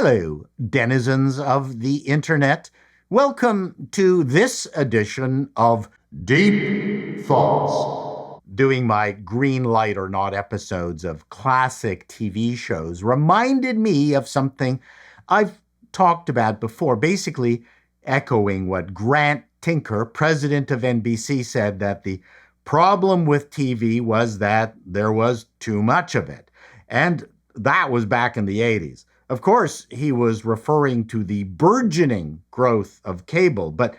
Hello, denizens of the internet. Welcome to this edition of Deep Thoughts. Doing my green light or not episodes of classic TV shows reminded me of something I've talked about before, basically echoing what Grant Tinker, president of NBC, said that the problem with TV was that there was too much of it. And that was back in the 80s. Of course, he was referring to the burgeoning growth of cable, but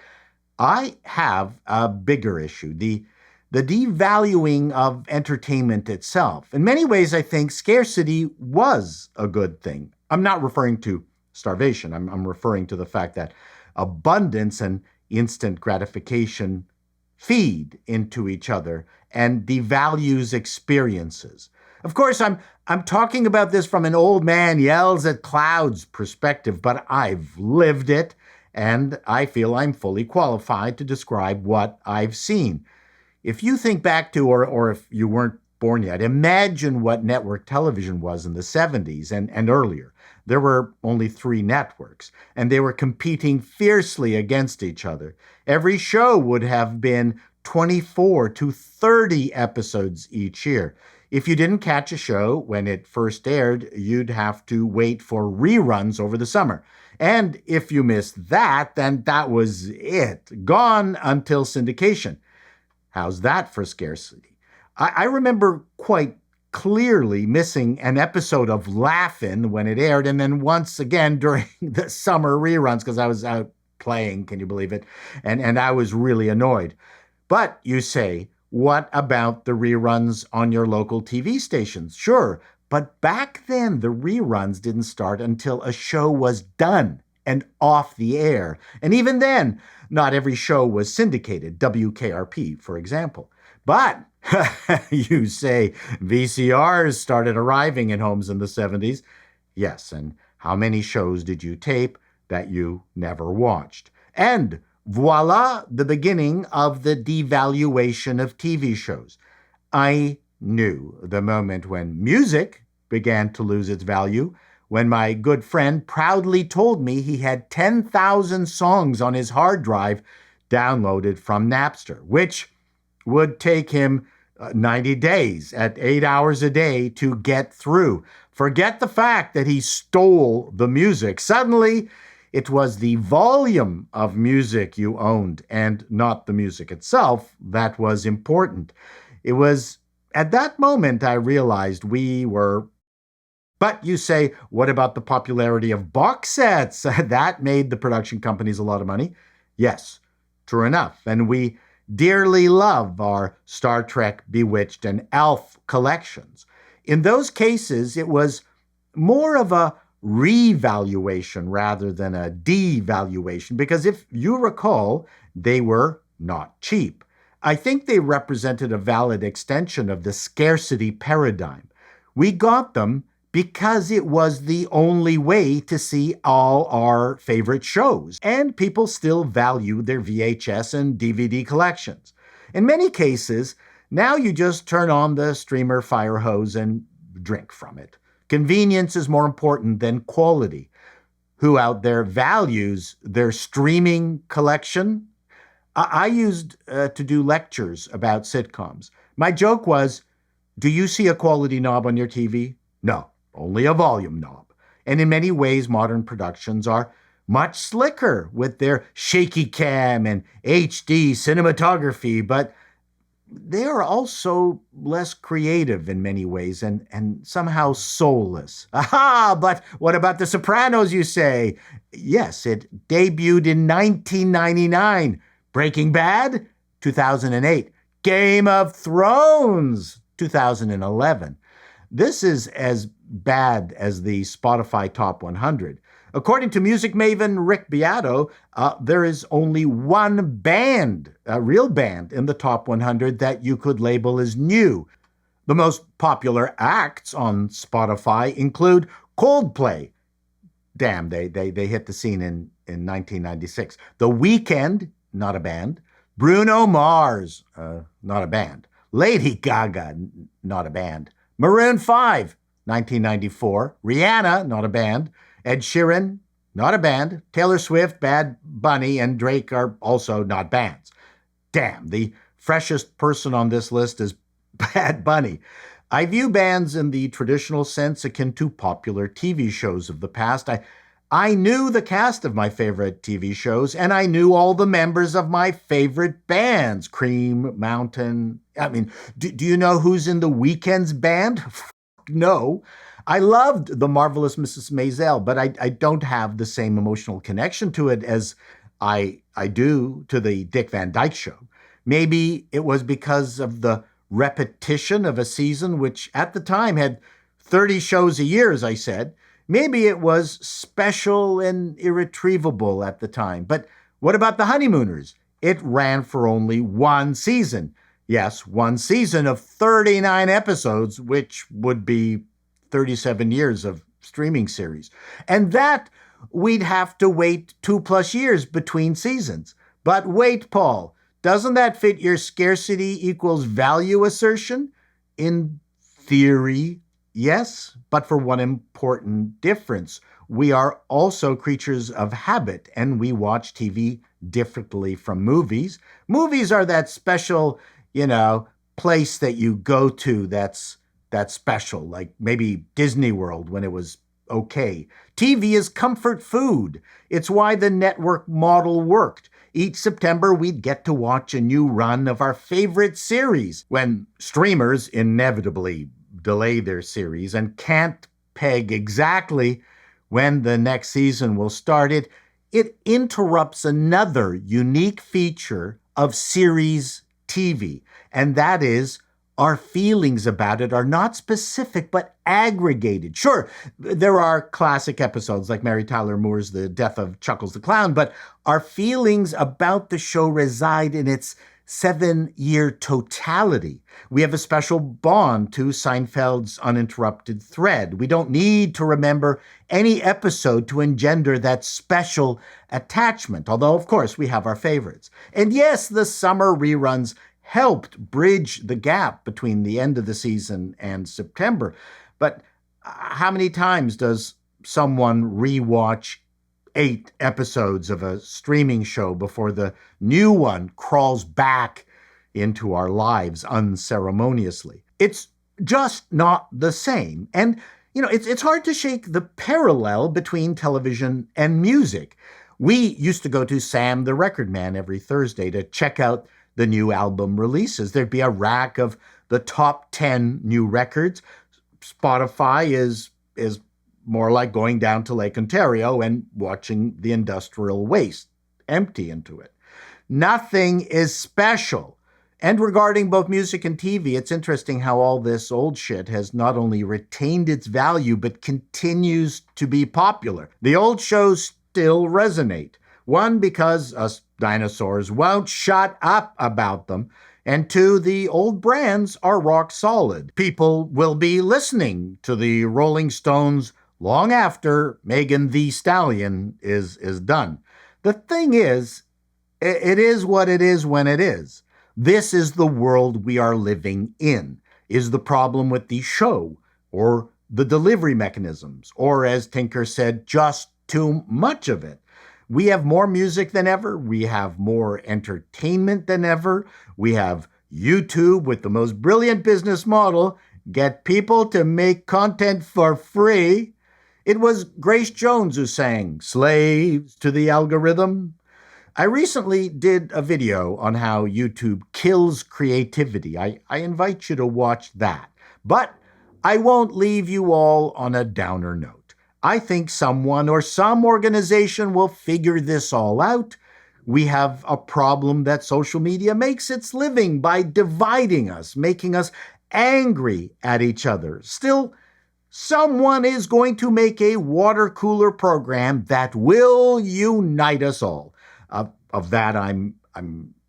I have a bigger issue, the devaluing of entertainment itself. In many ways, I think scarcity was a good thing. I'm not referring to starvation. I'm referring to the fact that abundance and instant gratification feed into each other and devalues experiences. Of course, I'm talking about this from an old man yells at clouds perspective, but I've lived it, and I feel I'm fully qualified to describe what I've seen. If you think back to, or if you weren't born yet, imagine what network television was in the 70s and earlier. There were only 3 networks, and they were competing fiercely against each other. Every show would have been 24 to 30 episodes each year. If you didn't catch a show when it first aired, you'd have to wait for reruns over the summer. And if you missed that, then that was it, gone until syndication. How's that for scarcity? I remember quite clearly missing an episode of Laugh-In when it aired, and then once again during the summer reruns because I was out playing, can you believe it? And I was really annoyed. But you say, what about the reruns on your local TV stations? Sure, but back then the reruns didn't start until a show was done and off the air. And even then, not every show was syndicated, WKRP, for example. But you say VCRs started arriving in homes in the 70s. Yes, and how many shows did you tape that you never watched? And voila, the beginning of the devaluation of TV shows. I knew the moment when music began to lose its value, when my good friend proudly told me he had 10,000 songs on his hard drive downloaded from Napster, which would take him 90 days at 8 hours a day to get through. Forget the fact that he stole the music. Suddenly, it was the volume of music you owned and not the music itself that was important. It was at that moment I realized we were. But you say, what about the popularity of box sets? That made the production companies a lot of money. Yes, true enough. And we dearly love our Star Trek, Bewitched, and Elf collections. In those cases, it was more of a revaluation rather than a devaluation, because if you recall, they were not cheap. I think they represented a valid extension of the scarcity paradigm. We got them because it was the only way to see all our favorite shows, and people still value their VHS and DVD collections. In many cases, now you just turn on the streamer fire hose and drink from it. Convenience is more important than quality. Who out there values their streaming collection? I used to do lectures about sitcoms. My joke was, do you see a quality knob on your TV? No, only a volume knob. And in many ways, modern productions are much slicker with their shaky cam and HD cinematography, but they are also less creative in many ways and somehow soulless. Aha! But what about The Sopranos, you say? Yes, it debuted in 1999. Breaking Bad, 2008. Game of Thrones, 2011. This is as bad as the Spotify Top 100. According to music maven Rick Beato, there is only one band, a real band, in the top 100 that you could label as new. The most popular acts on Spotify include Coldplay. Damn, they hit the scene in 1996. The Weeknd, not a band. Bruno Mars, not a band. Lady Gaga, not a band. Maroon 5, 1994. Rihanna, not a band. Ed Sheeran, not a band. Taylor Swift, Bad Bunny, and Drake are also not bands. Damn, the freshest person on this list is Bad Bunny. I view bands in the traditional sense akin to popular TV shows of the past. I knew the cast of my favorite TV shows, and I knew all the members of my favorite bands. Cream, Mountain. I mean, do you know who's in the Weeknd's band? No. I loved The Marvelous Mrs. Maisel, but I don't have the same emotional connection to it as I do to the Dick Van Dyke Show. Maybe it was because of the repetition of a season, which at the time had 30 shows a year, as I said. Maybe it was special and irretrievable at the time. But what about The Honeymooners? It ran for only one season. Yes, one season of 39 episodes, which would be 37 years of streaming series. And that we'd have to wait 2+ years between seasons. But wait, Paul, doesn't that fit your scarcity equals value assertion? In theory, yes, but for one important difference. We are also creatures of habit, and we watch TV differently from movies. Movies are that special, place that you go to that's special, like maybe Disney World when it was okay. TV is comfort food. It's why the network model worked. Each September, we'd get to watch a new run of our favorite series. When streamers inevitably delay their series and can't peg exactly when the next season will start, it interrupts another unique feature of series TV, and that is our feelings about it are not specific, but aggregated. Sure, there are classic episodes like Mary Tyler Moore's The Death of Chuckles the Clown, but our feelings about the show reside in its 7-year totality. We have a special bond to Seinfeld's uninterrupted thread. We don't need to remember any episode to engender that special attachment, although, of course, we have our favorites. And yes, the summer reruns helped bridge the gap between the end of the season and September. But how many times does someone rewatch 8 episodes of a streaming show before the new one crawls back into our lives unceremoniously? It's just not the same. And, it's hard to shake the parallel between television and music. We used to go to Sam the Record Man every Thursday to check out the new album releases. There'd be a rack of the top 10 new records. Spotify is more like going down to Lake Ontario and watching the industrial waste empty into it. Nothing is special. And regarding both music and TV, it's interesting how all this old shit has not only retained its value, but continues to be popular. The old shows still resonate. One, because us dinosaurs won't shut up about them. And 2, the old brands are rock solid. People will be listening to the Rolling Stones long after Megan Thee Stallion is done. The thing is, it is what it is when it is. This is the world we are living in. Is the problem with the show, or the delivery mechanisms, or as Tinker said, just too much of it? We have more music than ever. We have more entertainment than ever. We have YouTube with the most brilliant business model. Get people to make content for free. It was Grace Jones who sang "Slaves to the Algorithm." I recently did a video on how YouTube kills creativity. I invite you to watch that. But I won't leave you all on a downer note. I think someone or some organization will figure this all out. We have a problem that social media makes its living by dividing us, making us angry at each other. Still, someone is going to make a water cooler program that will unite us all. Of that, I'm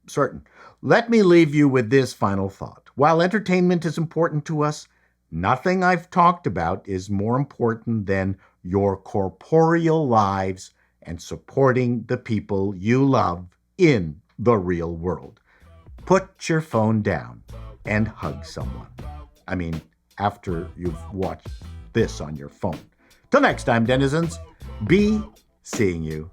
certain. Let me leave you with this final thought. While entertainment is important to us, nothing I've talked about is more important than your corporeal lives and supporting the people you love in the real world. Put your phone down and hug someone. I mean, after you've watched this on your phone. Till next time, denizens, be seeing you.